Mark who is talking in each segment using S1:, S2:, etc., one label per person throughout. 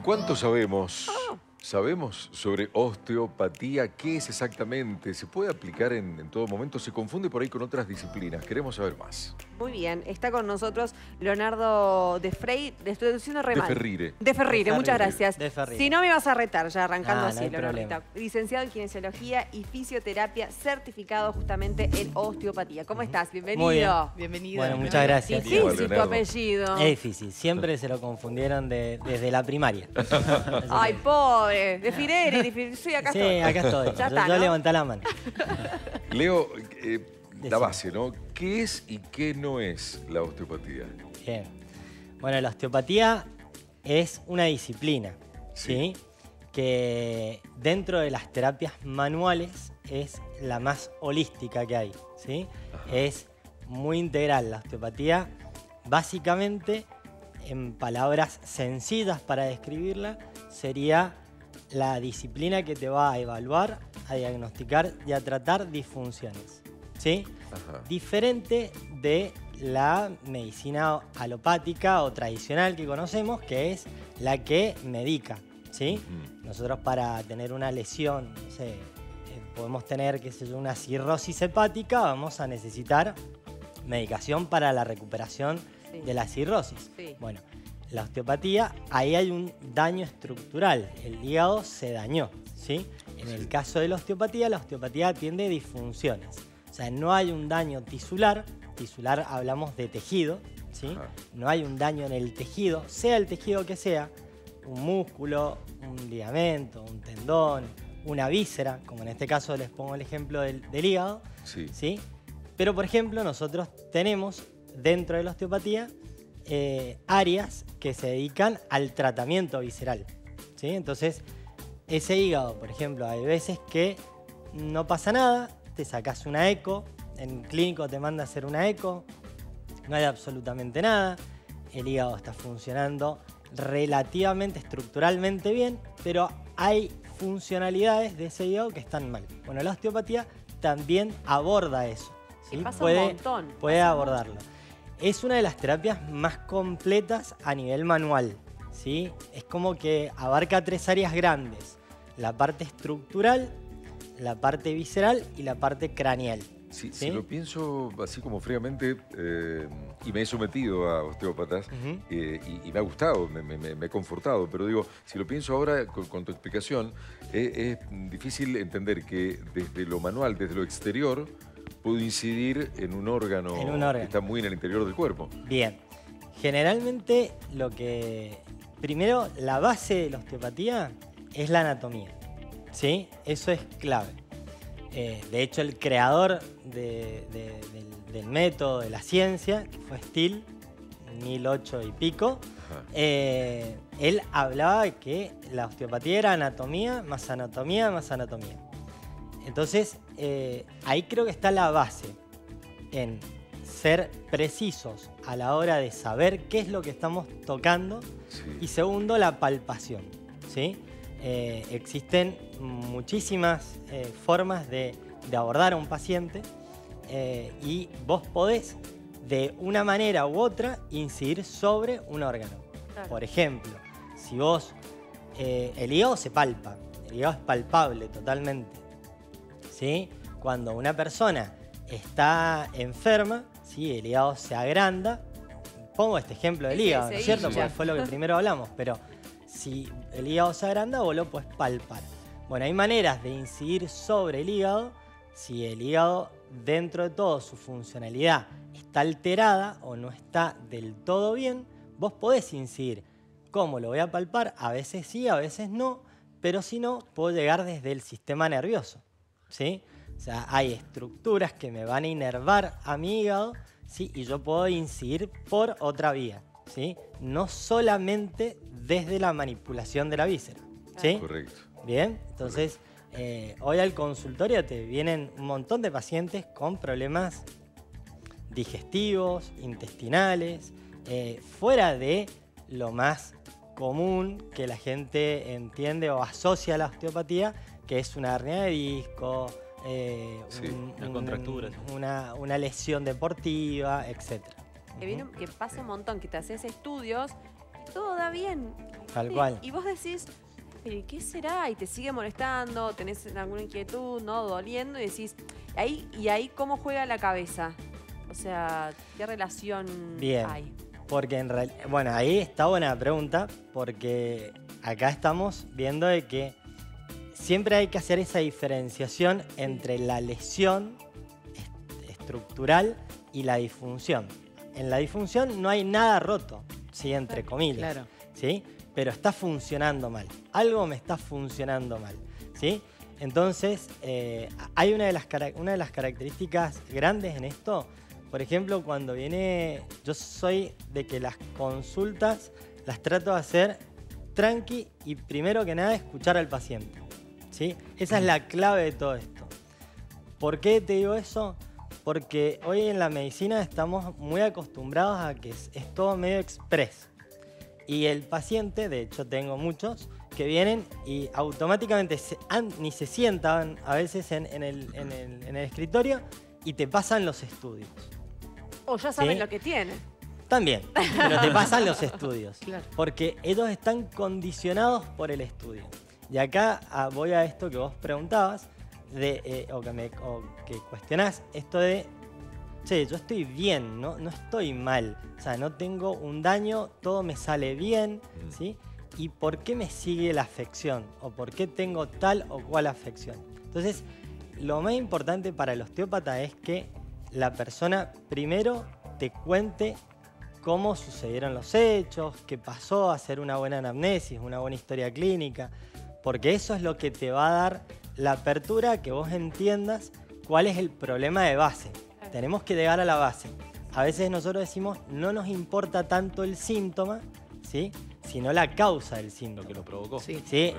S1: ¿Cuánto sabemos? ¿Sabemos sobre osteopatía? ¿Qué es exactamente? ¿Se puede aplicar en todo momento? ¿Se confunde por ahí con otras disciplinas? Queremos saber más.
S2: Muy bien, está con nosotros Leonardo de Frey, le estoy diciendo re
S1: De
S2: mal.
S1: Ferrire.
S2: De Ferrire, muchas gracias.
S3: De Ferrire.
S2: Si no me vas a retar ya arrancando
S3: No
S2: así,
S3: hay
S2: Leonardo.
S3: problema.
S2: Licenciado en Kinesiología y Fisioterapia, certificado justamente en osteopatía. ¿Cómo estás? Bienvenido.
S3: Muy bien.
S4: Bienvenido.
S3: Bueno, muchas gracias.
S2: Difícil tu
S1: Leonardo.
S2: apellido.
S3: Es difícil, siempre se lo confundieron desde la primaria.
S2: Ay, pobre. De Firere, sí, acá
S3: Sí,
S2: estoy.
S3: acá estoy.
S2: Ya
S3: Yo
S2: está, ¿no?
S3: levanté la mano.
S1: Leo, la
S3: Decime.
S1: base, ¿no? ¿Qué es y qué no es la osteopatía?
S3: Bien. Bueno, la osteopatía es una disciplina, ¿sí? Que dentro de las terapias manuales es la más holística que hay, ¿sí? Es muy integral. La osteopatía, básicamente, en palabras sencillas para describirla, sería la disciplina que te va a evaluar, a diagnosticar y a tratar disfunciones, ¿sí?
S1: Ajá.
S3: Diferente de la medicina alopática o tradicional que conocemos, que es la que medica, ¿sí? Nosotros para tener una lesión, no sé, podemos tener, qué sé yo, una cirrosis hepática, vamos a necesitar medicación para la recuperación de la cirrosis.
S2: Sí.
S3: Bueno, la osteopatía, ahí hay un daño estructural, el hígado se dañó, ¿sí? En el caso de la osteopatía atiende disfunciones. O sea, no hay un daño tisular hablamos de tejido, ¿sí?
S1: Ajá.
S3: No hay un daño en el tejido, sea el tejido que sea, un músculo, un ligamento, un tendón, una víscera, como en este caso les pongo el ejemplo del hígado,
S1: Sí.
S3: ¿sí? Pero, por ejemplo, nosotros tenemos dentro de la osteopatía áreas que se dedican al tratamiento visceral, ¿sí? Entonces, ese hígado, por ejemplo, hay veces que no pasa nada, te sacas una eco, en clínico te manda a hacer una eco, no hay absolutamente nada, el hígado está funcionando relativamente, estructuralmente bien, pero hay funcionalidades de ese hígado que están mal. Bueno, la osteopatía también aborda eso, ¿sí?
S2: Que pasa un
S3: Puede
S2: montón.
S3: puede abordarlo. Es una de las terapias más completas a nivel manual, ¿sí? Es como que abarca tres áreas grandes: la parte estructural, la parte visceral y la parte craneal.
S1: Si
S3: ¿Sí?
S1: lo pienso así como fríamente, y me he sometido a osteópatas, y me ha gustado, me he confortado, pero digo, si lo pienso ahora con tu explicación, es difícil entender que desde lo manual, desde lo exterior, puedo incidir en un órgano, que está muy en el interior del cuerpo.
S3: Bien. Generalmente primero, la base de la osteopatía es la anatomía, ¿sí? Eso es clave. De hecho, el creador del método, de la ciencia, que fue Steele, 1008 y pico, él hablaba de que la osteopatía era anatomía, más anatomía, más anatomía. Entonces, ahí creo que está la base, en ser precisos a la hora de saber qué es lo que estamos tocando.
S1: Sí.
S3: Y segundo, la palpación, ¿sí? Existen muchísimas formas de abordar a un paciente, y vos podés, de una manera u otra, incidir sobre un órgano.
S2: Claro.
S3: Por ejemplo, si vos... el hígado se palpa, el hígado es palpable totalmente, ¿sí? Cuando una persona está enferma, ¿sí? El hígado se agranda. Pongo este ejemplo del hígado, ¿no es cierto?
S2: Sí,
S3: Porque fue lo que primero hablamos, pero si el hígado se agranda, vos lo podés palpar. Bueno, hay maneras de incidir sobre el hígado. Si el hígado, dentro de todo, su funcionalidad está alterada o no está del todo bien, vos podés incidir. ¿Cómo lo voy a palpar? A veces sí, a veces no, pero si no, puedo llegar desde el sistema nervioso, ¿sí? O sea, hay estructuras que me van a inervar a mi hígado, ¿sí? Y yo puedo incidir por otra vía, ¿sí? No solamente desde la manipulación de la víscera, ¿sí?
S1: Correcto.
S3: Bien, entonces hoy al consultorio te vienen un montón de pacientes con problemas digestivos, intestinales, fuera de lo más común que la gente entiende o asocia a la osteopatía, que es una hernia de disco,
S5: una contractura.
S3: una lesión deportiva, etc.
S2: Que pasa un montón, que te haces estudios todo da bien.
S3: Tal cual.
S2: Y vos decís, ¿pero qué será? Y te sigue molestando, tenés alguna inquietud, ¿no? Doliendo y decís, ahí ¿cómo juega la cabeza? O sea, ¿qué relación hay?
S3: Porque en realidad, bueno, ahí está buena pregunta, porque acá estamos viendo de que siempre hay que hacer esa diferenciación entre la lesión estructural y la disfunción. En la disfunción no hay nada roto, ¿sí? Entre comillas,
S4: Claro.
S3: ¿sí? Pero está funcionando mal. Algo me está funcionando mal, ¿sí? Entonces, hay una de las características grandes en esto. Por ejemplo, cuando viene... Yo soy de que las consultas las trato de hacer tranqui y primero que nada escuchar al paciente, ¿sí? Esa es la clave de todo esto. ¿Por qué te digo eso? Porque hoy en la medicina estamos muy acostumbrados a que es todo medio express. Y el paciente, de hecho tengo muchos, que vienen y automáticamente ni se sientan a veces en el escritorio y te pasan los estudios.
S2: O ya saben
S3: ¿Sí?
S2: lo que tienen.
S3: También, pero te pasan los estudios.
S4: Claro.
S3: Porque ellos están condicionados por el estudio. Y acá voy a esto que vos preguntabas, o que cuestionás, esto de, che, yo estoy bien, no estoy mal. O sea, no tengo un daño, todo me sale bien, ¿sí? ¿Y por qué me sigue la afección? ¿O por qué tengo tal o cual afección? Entonces, lo más importante para el osteópata es que la persona primero te cuente cómo sucedieron los hechos, qué pasó, hacer una buena anamnesis, una buena historia clínica, porque eso es lo que te va a dar la apertura que vos entiendas cuál es el problema de base. Tenemos que llegar a la base. A veces nosotros decimos, no nos importa tanto el síntoma, ¿sí?, sino la causa del síntoma.
S5: Lo que lo provocó.
S4: Sí.
S3: ¿Sí?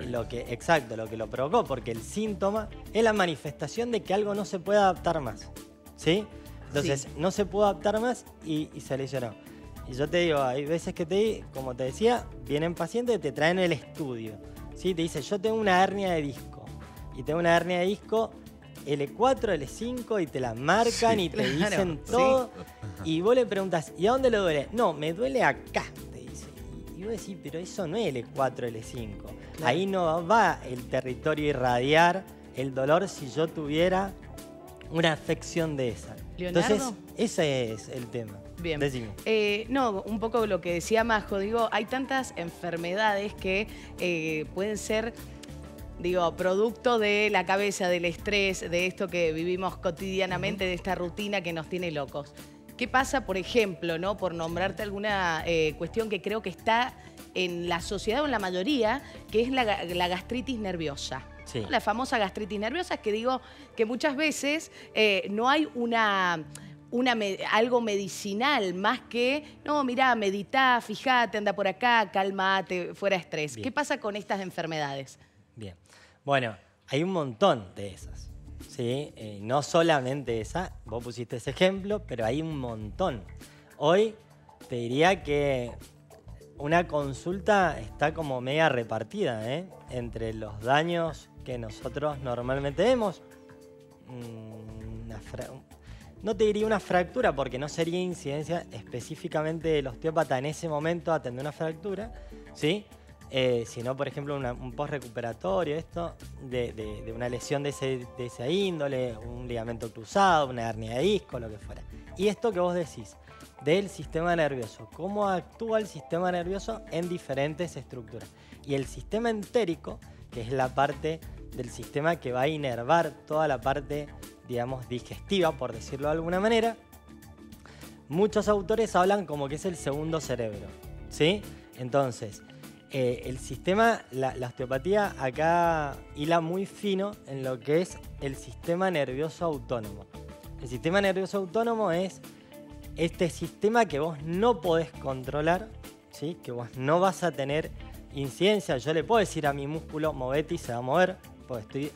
S3: Exacto, lo que lo provocó, porque el síntoma es la manifestación de que algo no se puede adaptar más, ¿sí? Entonces, no se puede adaptar más y se lesionó. Y yo te digo, hay veces que como te decía, vienen pacientes y te traen el estudio, ¿sí? Te dicen, yo tengo una hernia de disco, y tengo una hernia de disco L4, L5, y te la marcan y te dicen todo, y vos le preguntas, ¿y a dónde le duele? No, me duele acá, te dice. Y vos decís, pero eso no es L4, L5. Claro. Ahí no va el territorio irradiar el dolor si yo tuviera una afección de esa.
S4: ¿Leonardo?
S3: Entonces, ese es el tema.
S4: Bien.
S3: Decime.
S4: No, un poco lo que decía Majo, digo, hay tantas enfermedades que pueden ser, digo, producto de la cabeza, del estrés, de esto que vivimos cotidianamente, de esta rutina que nos tiene locos. ¿Qué pasa, por ejemplo, ¿no? Por nombrarte alguna cuestión que creo que está en la sociedad o en la mayoría, que es la gastritis nerviosa?
S3: Sí.
S4: La famosa gastritis nerviosa, que digo que muchas veces no hay algo medicinal más que, no, mirá, meditá, fijate, anda por acá, calmate, fuera estrés.
S3: Bien.
S4: ¿Qué pasa con estas enfermedades?
S3: Bien. Bueno, hay un montón de esas, ¿sí? No solamente esa, vos pusiste ese ejemplo, pero hay un montón. Hoy te diría que una consulta está como media repartida, ¿eh? Entre los daños que nosotros normalmente vemos. No te diría una fractura porque no sería incidencia específicamente del osteópata en ese momento atender una fractura, ¿sí? Sino, por ejemplo, un post-recuperatorio, esto, de una lesión de esa índole, un ligamento cruzado, una hernia de disco, lo que fuera. Y esto que vos decís, del sistema nervioso, cómo actúa el sistema nervioso en diferentes estructuras. Y el sistema entérico, que es la parte del sistema que va a inervar toda la parte, digamos, digestiva, por decirlo de alguna manera, muchos autores hablan como que es el segundo cerebro, ¿sí? Entonces, el sistema, la osteopatía acá hila muy fino en lo que es el sistema nervioso autónomo. El sistema nervioso autónomo es este sistema que vos no podés controlar, ¿sí? Que vos no vas a tener incidencia. Yo le puedo decir a mi músculo, movete y se va a mover, porque estoy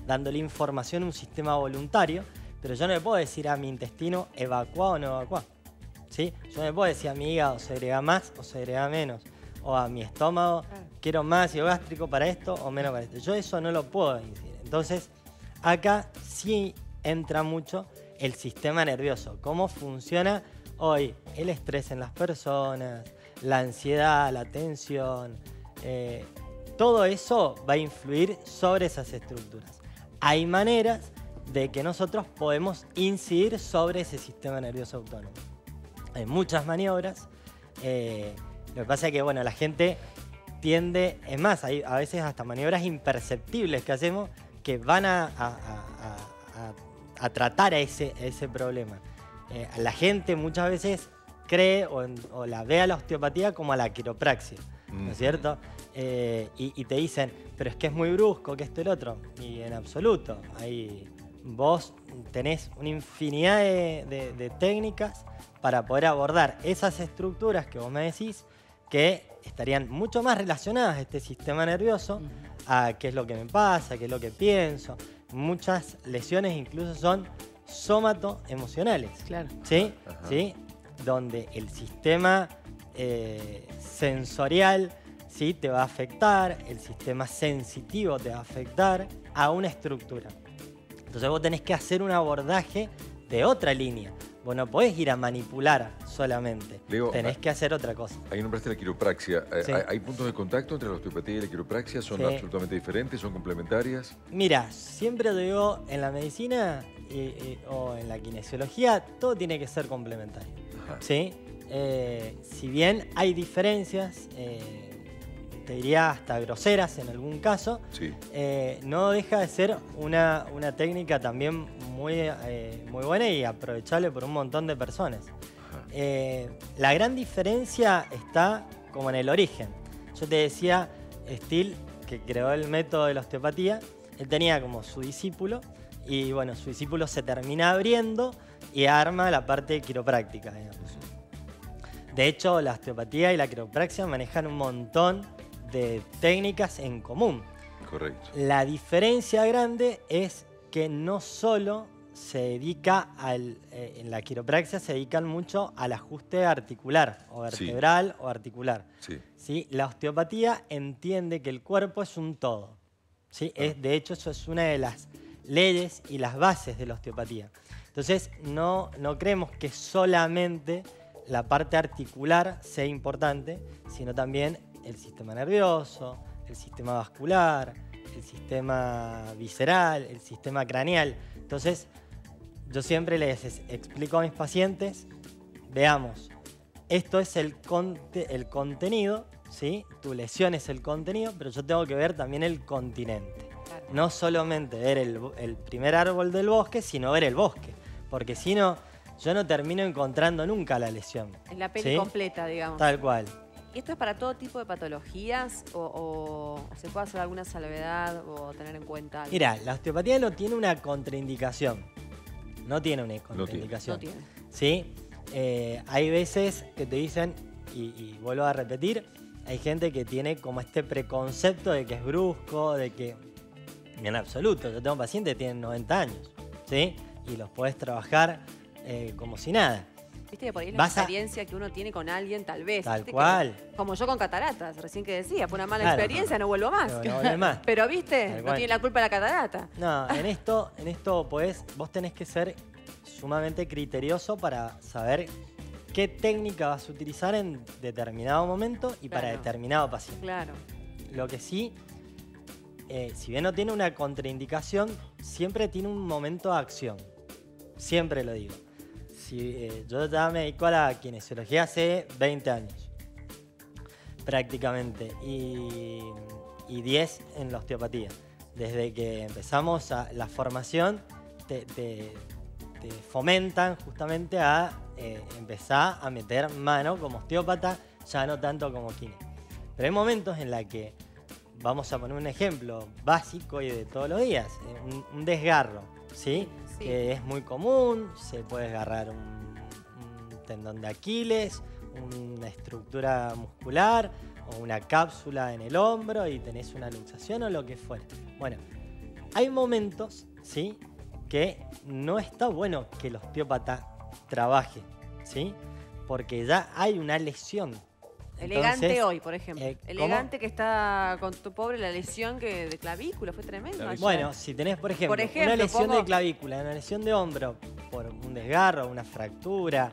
S3: dándole información a un sistema voluntario, pero yo no le puedo decir a mi intestino, evacua o no evacua, ¿sí? Yo no le puedo decir a mi hígado, segrega más o segrega menos, o a mi estómago, quiero más ácido gástrico para esto o menos para esto. Yo eso no lo puedo decir. Entonces, acá sí entra mucho el sistema nervioso, cómo funciona hoy el estrés en las personas, la ansiedad, la tensión, todo eso va a influir sobre esas estructuras. Hay maneras de que nosotros podemos incidir sobre ese sistema nervioso autónomo. Hay muchas maniobras. Lo que pasa es que, bueno, la gente tiende... Es más, hay a veces hasta maniobras imperceptibles que hacemos que van a tratar a ese problema. La gente muchas veces cree o la ve a la osteopatía como a la quiropraxia, ¿no es cierto? Y te dicen, pero es que es muy brusco, que esto y lo otro. Y en absoluto. Vos tenés una infinidad de técnicas para poder abordar esas estructuras que vos me decís que estarían mucho más relacionadas a este sistema nervioso, a qué es lo que me pasa, qué es lo que pienso. Muchas lesiones incluso son somato-emocionales.
S4: Claro.
S3: ¿Sí? ¿Sí? Donde el sistema sensorial, ¿sí?, te va a afectar, el sistema sensitivo te va a afectar a una estructura. Entonces vos tenés que hacer un abordaje de otra línea. Vos no podés ir a manipular solamente.
S1: Leo,
S3: tenés que hacer otra cosa.
S1: Ahí nombraste la quiropraxia.
S3: Sí.
S1: ¿Hay puntos de contacto entre la osteopatía y la quiropraxia? ¿Son
S3: Sí.
S1: absolutamente diferentes? ¿Son complementarias?
S3: Mira, siempre digo, en la medicina o en la kinesiología, todo tiene que ser complementario.
S1: Ajá.
S3: ¿Sí? Si bien hay diferencias, te diría hasta groseras en algún caso,
S1: Sí.
S3: no deja de ser una técnica también muy buena y aprovechable por un montón de personas. La gran diferencia está como en el origen. Yo te decía, Still, que creó el método de la osteopatía, él tenía como su discípulo y bueno, su discípulo se termina abriendo y arma la parte quiropráctica, digamos. De hecho, la osteopatía y la quiropraxia manejan un montón de técnicas en común.
S1: Correcto.
S3: La diferencia grande es que no solo se dedica en la quiropraxia se dedican mucho al ajuste articular, o vertebral o articular.
S1: Sí.
S3: ¿Sí? La osteopatía entiende que el cuerpo es un todo. ¿Sí? De hecho, eso es una de las leyes y las bases de la osteopatía. Entonces, no creemos que solamente la parte articular sea importante, sino también el sistema nervioso, el sistema vascular, el sistema visceral, el sistema craneal. Entonces, yo siempre les explico a mis pacientes, veamos, esto es el contenido, ¿sí? Tu lesión es el contenido, pero yo tengo que ver también el continente. Claro. No solamente ver el primer árbol del bosque, sino ver el bosque, porque si no, yo no termino encontrando nunca la lesión.
S2: En la peli completa, digamos.
S3: Tal cual.
S2: ¿Y esto es para todo tipo de patologías o se puede hacer alguna salvedad o tener en cuenta algo?
S3: Mira, la osteopatía no tiene una contraindicación. No tiene una contraindicación.
S2: No tiene.
S3: ¿Sí? Hay veces que te dicen, y vuelvo a repetir, hay gente que tiene como este preconcepto de que es brusco, de que... En absoluto, yo tengo pacientes que tienen 90 años, ¿sí? Y los podés trabajar como si nada.
S2: Viste que por ahí es la experiencia que uno tiene con alguien, tal vez.
S3: Tal cual.
S2: Como yo con cataratas, recién que decía, fue una mala experiencia, no vuelvo más.
S3: No vuelve más.
S2: Pero viste, no tiene la culpa la catarata.
S3: No, en esto vos tenés que ser sumamente criterioso para saber qué técnica vas a utilizar en determinado momento y para determinado paciente.
S2: Claro.
S3: Lo que sí, si bien no tiene una contraindicación, siempre tiene un momento de acción. Siempre lo digo. Yo ya me dedico a la kinesiología hace 20 años, prácticamente, y 10 en la osteopatía. Desde que empezamos la formación, te fomentan justamente a empezar a meter mano como osteópata, ya no tanto como kine. Pero hay momentos en los que, vamos a poner un ejemplo básico y de todos los días, un desgarro, ¿sí? Sí. Que es muy común, se puede desgarrar un tendón de Aquiles, una estructura muscular o una cápsula en el hombro y tenés una luxación o lo que fuera. Bueno, hay momentos, ¿sí?, que no está bueno que el osteópata trabaje, ¿sí? Porque ya hay una lesión.
S2: Elegante entonces, hoy, por ejemplo. Elegante
S3: ¿cómo?
S2: Que está con tu pobre la lesión de clavícula, fue tremendo.
S3: Bueno, si tenés, por ejemplo una lesión de clavícula, una lesión de hombro por un desgarro, una fractura,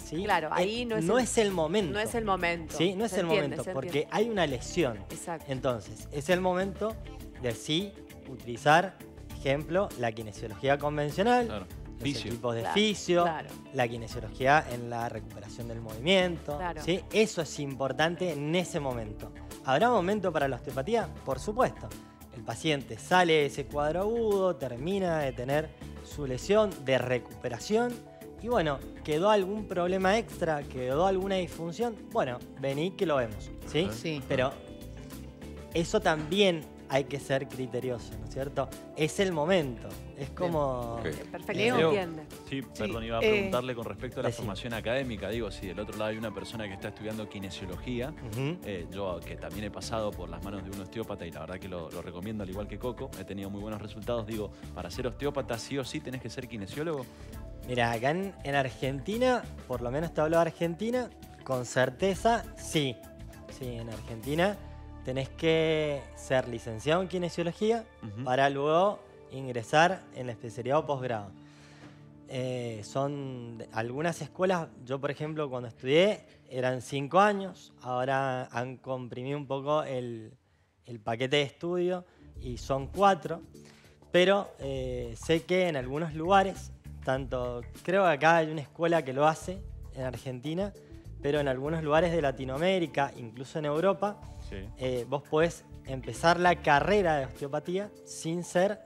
S3: ¿sí?
S2: Claro, ahí no
S3: es el momento.
S2: No es el momento.
S3: Sí, no es el momento, porque hay una lesión.
S2: Exacto.
S3: Entonces, es el momento de sí utilizar, ejemplo, la kinesiología convencional,
S5: Claro.
S3: los
S5: Fisio.
S3: equipos de
S2: Claro,
S3: fisio,
S2: claro.
S3: la kinesiología en la recuperación del movimiento.
S2: Claro.
S3: ¿Sí? Eso es importante en ese momento. ¿Habrá momento para la osteopatía? Por supuesto. El paciente sale de ese cuadro agudo, termina de tener su lesión de recuperación y bueno, quedó algún problema extra, quedó alguna disfunción, bueno, vení que lo vemos, ¿sí?
S4: Sí.
S3: Pero eso también hay que ser criterioso, ¿no es cierto? Es el momento, es como...
S1: Ok.
S2: Perfecto,
S4: Leo.
S2: se entiende.
S5: Sí, perdón, iba a preguntarle con respecto a la formación académica. Digo, si del otro lado hay una persona que está estudiando kinesiología,
S3: Ujú.
S5: yo que también he pasado por las manos de un osteópata y la verdad que lo recomiendo al igual que Coco, he tenido muy buenos resultados. Digo, para ser osteópata sí o sí tenés que ser kinesiólogo.
S3: Mira, acá en Argentina, por lo menos te hablo de Argentina, con certeza sí. Sí, en Argentina tenés que ser licenciado en kinesiología para luego ingresar en la especialidad o posgrado. Son algunas escuelas, yo por ejemplo cuando estudié eran 5 años, ahora han comprimido un poco el paquete de estudio y son 4, pero sé que en algunos lugares, creo que acá hay una escuela que lo hace en Argentina, pero en algunos lugares de Latinoamérica, incluso en Europa, vos podés empezar la carrera de osteopatía sin ser,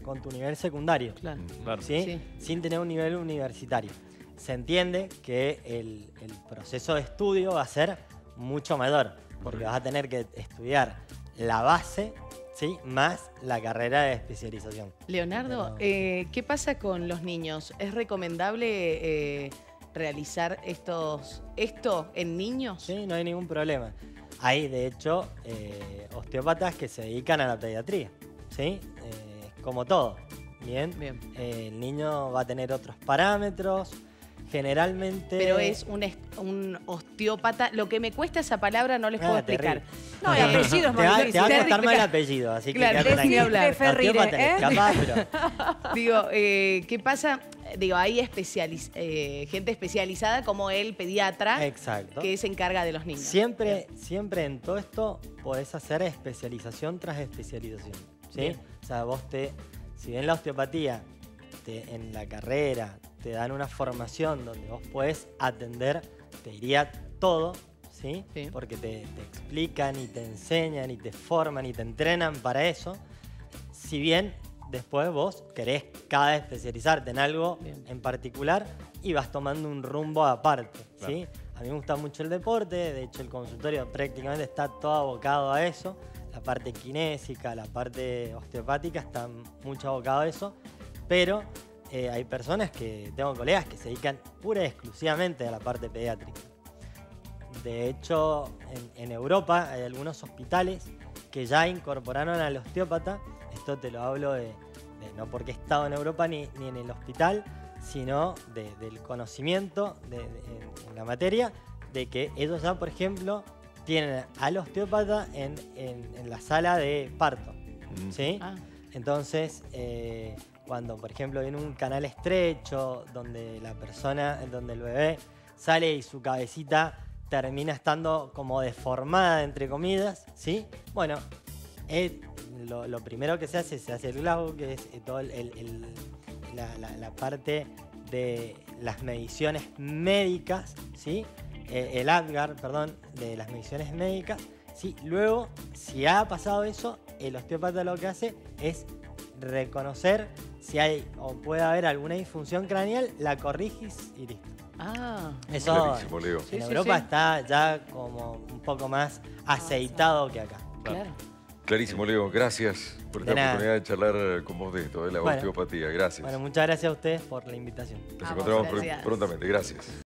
S3: con tu nivel secundario,
S4: Claro.
S5: Claro.
S3: ¿sí?
S4: Sí.
S3: Sin tener un nivel universitario. Se entiende que el proceso de estudio va a ser mucho mayor, porque vas a tener que estudiar la base, ¿sí? Más la carrera de especialización.
S4: Leonardo, ¿qué pasa con los niños? ¿Es recomendable realizar esto en niños?
S3: Sí, no hay ningún problema. Hay, de hecho, osteópatas que se dedican a la pediatría, ¿sí? Como todo, ¿bien?
S4: Bien.
S3: El niño va a tener otros parámetros, generalmente...
S4: Pero es un osteópata. Lo que me cuesta esa palabra no les puedo explicar.
S2: No, el apellido es
S3: Te va
S2: más
S3: a
S2: difícil.
S3: costar más el apellido, así que
S4: Claro,
S3: quédate
S4: decí
S3: tranquilo.
S4: hablar.
S2: Ferrire,
S3: Osteópata,
S2: ¿eh?
S3: capaz, pero...
S4: Digo, ¿qué pasa? Digo, hay gente especializada como el pediatra
S3: Exacto.
S4: que se encarga de los niños.
S3: Siempre en todo esto podés hacer especialización tras especialización, ¿sí?
S4: Bien.
S3: O sea, si bien la osteopatía en la carrera te dan una formación donde vos podés atender, te diría todo, ¿sí?
S4: Sí.
S3: Porque te explican y te enseñan y te forman y te entrenan para eso. Si bien después vos querés cada vez especializarte en algo en particular y vas tomando un rumbo aparte, ¿sí? A mí me gusta mucho el deporte, de hecho el consultorio prácticamente está todo abocado a eso. La parte kinésica, la parte osteopática está mucho abocado a eso, pero hay personas tengo colegas que se dedican pura y exclusivamente a la parte pediátrica. De hecho, en Europa hay algunos hospitales que ya incorporaron al osteópata. Esto te lo hablo no porque he estado en Europa ni en el hospital, sino del conocimiento en la materia, de que ellos ya, por ejemplo, tienen al osteópata en la sala de parto, ¿sí?
S4: Ah.
S3: Entonces, cuando, por ejemplo, viene un canal estrecho, donde donde el bebé sale y su cabecita termina estando como deformada, entre comillas, ¿sí? Bueno, lo primero que se hace el glavo, que es todo la parte de las mediciones médicas, ¿sí? El ADGAR, perdón, de las mediciones médicas, ¿sí? Luego, si ha pasado eso, el osteópata lo que hace es reconocer si hay o puede haber alguna disfunción craneal, la corrigís y listo.
S4: Ah,
S3: Eso
S1: Clarísimo, Leo.
S4: Sí,
S3: en
S4: sí,
S3: Europa
S4: sí.
S3: está ya como un poco más aceitado que acá.
S4: claro.
S1: Clarísimo, Leo. Gracias por esta
S3: De nada.
S1: oportunidad de charlar con vos de esto, de la
S3: Bueno.
S1: osteopatía. Gracias.
S3: Bueno, muchas gracias a ustedes por la invitación.
S1: Nos
S4: Vamos,
S1: encontramos
S4: gracias.
S1: prontamente. Gracias.